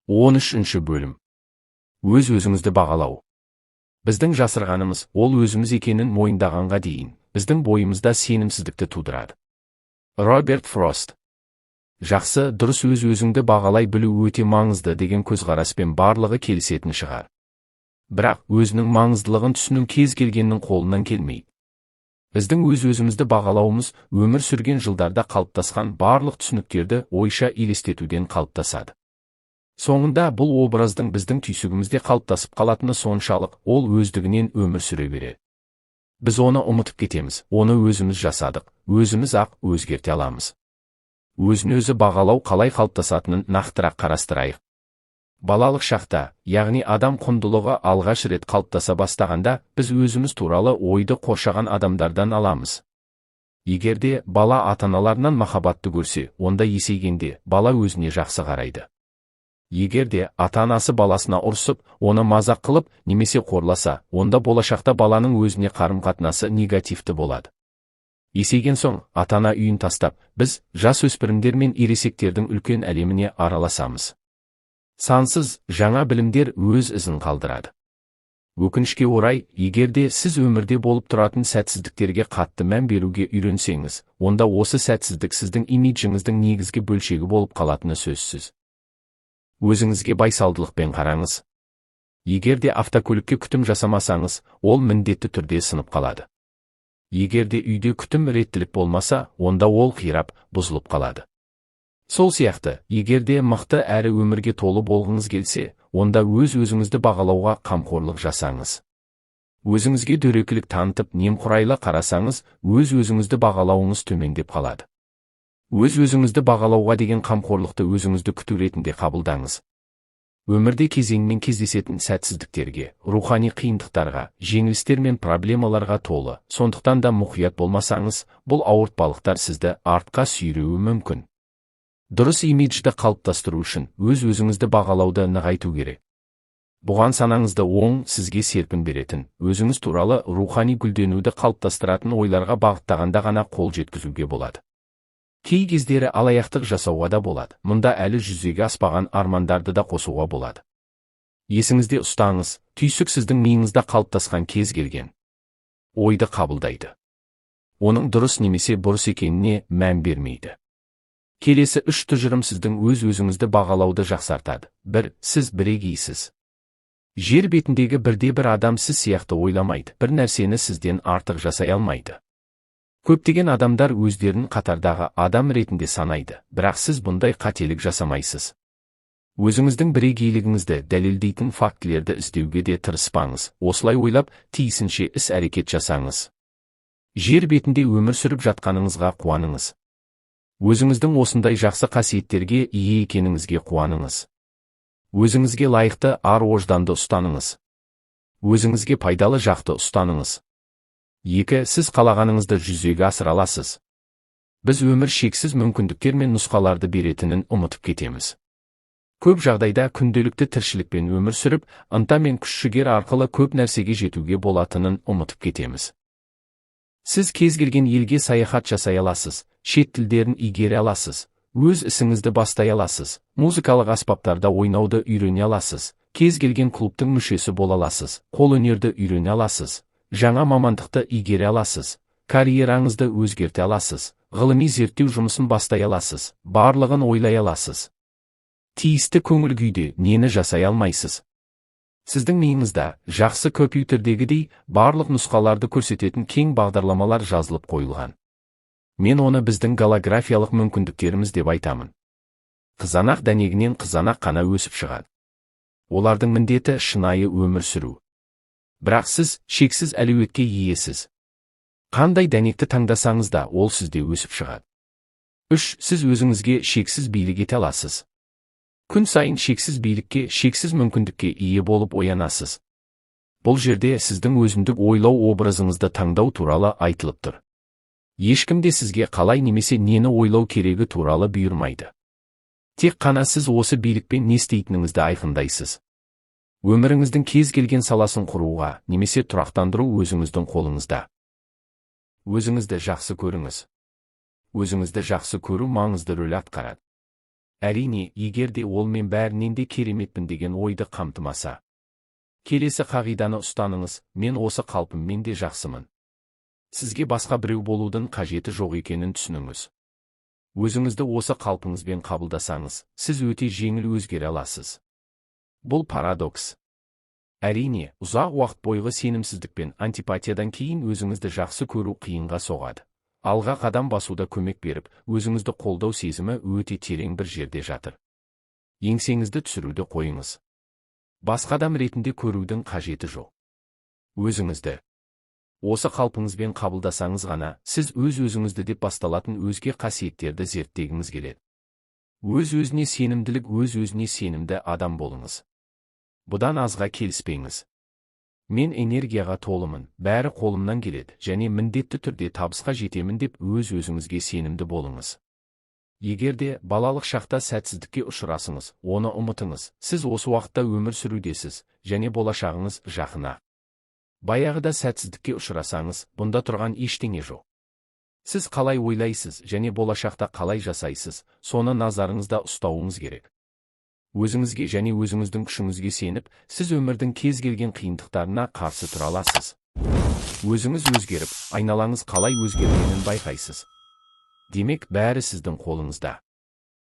13 бөлім. Өз-өзіңізді бағалау. Біздің жасырғанымыз, ол өзіміз екенін мойындағанға дейін, біздің бойымызда сенімсіздікті тудырады. Роберт Фрост. Жақсы, дұрыс өз-өзіңді бағалай білу өте маңызды деген көзқараспен барлығы келісетін шығар. Бірақ өзінің маңыздылығын түсіну кез келгеннің қолынан келмейді. Біздің өз-өзімізді бағалауымыз өмір сүрген жылдарда қалыптасқан барлық түсініктерді ойша елестетуден қалыптасады. Соңында бұл образдың біздің түйсігімізде қалыптасып қалатыны соншалық, ол өздігінен өмір сүре береді. Біз оны ұмытып кетеміз, оны өзіміз жасадық, өзіміз-ақ өзгерте аламыз. Өзін-өзі бағалау қалай қалыптасатынын нақтырақ қарастырайық. Балалық шақта, яғни адам құндылығы алғаш рет қалыптаса бастағанда, біз өзіміз туралы ойды қоршаған адамдардан аламыз. Егерде бала ата-аналарынан махаббатты көрсе, онда есейгенде бала өзіне жақсы қарайды. Егерде ата-анасы баласына ұрсып, оны мазақ қылып, немесе қорласа, онда болашақта баланың өзіне қарым-қатынасы негативті болады. Есейген соң, ата-ана үйін тастап, біз жасөспірімдер мен ересектердің үлкен әлеміне араласамыз. Сансыз жаңа білімдер өз ізін қалдырады. Өкінішке орай, егерде сіз өмірде болып тұратын сәтсіздіктерге қатты мән беруге үйренсеңіз, онда осы сәтсіздік сіздің имиджіңіздің негізгі бөлшегі болып қалатыны сөзсіз. Өзіңізге байсалдылықпен қараңыз. Егерде автокөлікке күтім жасамасаңыз, ол міндетті түрде сынып қалады. Егерде үйде күтім реттілік болмаса, онда ол қирап, бұзылып қалады. Сол сияқты, егерде мықты әрі өмірге толы болғыңыз келсе, онда өз-өзіңізді бағалауға қамқорлық жасаңыз. Өзіңізге дөрекілік танытып, немқұрайлы қарасаңыз, өз-өзіңізді бағалауыңыз төмендеп қалады. Өз-өзіңізді бағалауға деген қамқорлықты өзіңізді күту ретінде қабылдаңыз. Өмірде кезеңмен кездесетін сәтсіздіктерге, рухани қиындықтарға, жеңілістер мен проблемаларға толы, сондықтан да мұқият болмасаңыз, бұл ауыртпалықтар сізді артқа сүйреуі мүмкін. Дұрыс имиджді қалыптастыру үшін өз-өзіңізді бағалауды нығайту керек. Бұған санаңызды оң, сізге серпін беретін, өзіңіз туралы рухани гүлденуді қалыптастыратын ойларға бағыттағанда ғана қол жеткізуге болады. Кей кездері алаяқтық жасауға да болады, мұнда әлі жүзеге аспаған армандарды да қосуға болады. Есіңізде ұстаңыз, түйсік сіздің миыңызда қалыптасқан кез келген ойды қабылдайды. Оның дұрыс немесе бұрыс екеніне мән бермейді. Келесі 3 тұжырым сіздің өз-өзіңізді бағалауды жақсартады. 1. Сіз бірегейсіз. Жер бетіндегі бірде-бір адам сіз сияқты ойламайды, бір нәрсені сізден артық жасай алмайды. Көптеген адамдар өздерін қатардағы адам ретінде санайды, бірақ сіз бұндай қателік жасамайсыз. Өзіңіздің бірегейлігіңізді дәлелдейтін фактілерді іздеуге де тырыспаңыз, осылай ойлап, тиісінше іс-әрекет жасаңыз. Жер бетінде өмір сүріп жатқаныңызға қуаныңыз. Өзіңіздің осындай жақсы қасиеттерге ие екеніңізге қуаныңыз. Өзіңізге лайықты ар-ожданды ұстаныңыз. Өзіңізге пайдалы жақты ұстаныңыз. 2. Сіз қалағаныңызды жүзеге асыра аласыз. Біз өмір шексіз мүмкіндіктер мен нұсқаларды беретінін ұмытып кетеміз. Көп жағдайда күнделікті тіршілікпен өмір сүріп, ынта мен күш-жігер арқылы көп нәрсеге жетуге болатынын ұмытып кетеміз. Сіз кез келген елге саяхат жасай аласыз, шет тілдерін игере аласыз, өз ісіңізді бастай аласыз, музыкалық аспаптарда ойнауды үйрене аласыз, кез келген клубтың мүшесі бола аласыз, қолөнерді үйрене аласыз, жаңа мамандықты игере аласыз, карьераңызды өзгерте аласыз, ғылыми зерттеу жұмысын бастай аласыз, барлығын ойлай аласыз. Тиісті көңіл күйде нені жасай алмайсыз? Сіздің миыңызда жақсы компьютердегідей барлық нұсқаларды көрсететін кең бағдарламалар жазылып қойылған. Мен оны біздің голографиялық мүмкіндіктеріміз деп айтамын. Қызанақ дәнегінен қызанақ қана өсіп шығады. Олардың міндеті шынайы өмір сүру. Бірақ сіз шексіз әлеуетке иесіз. Қандай дәнекті таңдасаңыз да, ол сізде өсіп шығады. 3. Сіз өзіңізге шексіз билік ете аласыз. Күн сайын шексіз билікке, шексіз мүмкіндікке ие болып оянасыз. Бұл жерде сіздің өзіндік ойлау образыңызды таңдау туралы айтылып тұр. Ешкім де сізге қалай немесе нені ойлау керегі туралы бұйырмайды. Тек қана сіз осы билікпен не істейтініңізді айқындайсыз. Өміріңіздің кез келген саласын құруға, немесе тұрақтандыру өзіңіздің қолыңызда. Өзіңізді жақсы көріңіз. Өзіңізді жақсы көру маңызды рөл атқарады. Әрине, егер де ол мен бәрінен де кереметпін деген ойды қамтымаса. Келесі қағиданы ұстаныңыз, мен осы қалпыммен де жақсымын. Сізге басқа біреу болудың қажеті жоқ екенін түсініңіз. Өзіңізді осы қалпыңызбен қабылдасаңыз, сіз өте жеңіл өзгере аласыз. Бұл парадокс. Әрине, ұзақ уақыт бойғы сенімсіздік пен антипатиядан кейін өзіңізді жақсы көру қиынға соғады. Алға қадам басуда көмек беріп, өзіңізді қолдау сезімі өте терең бір жерде жатыр. Еңсеңізді түсіруді қойыңыз. Басқа адам ретінде көрудің қажеті жоқ. Өзіңізді осы қалпыңызбен қабылдасаңыз ғана, сіз өз-өзіңізді деп басталатын өзге қасиеттерді зерттегіңіз келеді. Өз-өзіне сенімділік, өз-өзіне сенімді адам болыңыз. Бұдан азға келіспеңіз. Мен энергияға толымын, бәрі қолымнан келеді және міндетті түрде табысқа жетемін деп өз-өзіңізге сенімді болыңыз. Егер де балалық шақта сәтсіздікке ұшырасыңыз, оны ұмытыңыз. Сіз осы уақытта өмір сүрудесіз және болашағыңыз жақын. Баяғыда сәтсіздікке ұшырасаңыз, бұнда тұрған ештеңе жоқ. Сіз қалай ойлайсыз және болашақта қалай жасайсыз, соны назарыңызда ұстауыңыз керек. Өзіңізге және өзіңіздің күшіңізге сеніп, сіз өмірдің кез келген қиындықтарына қарсы тұра аласыз. Өзіңіз өзгеріп, айналаңыз қалай өзгергенін байқайсыз. Демек, бәрі сіздің қолыңызда.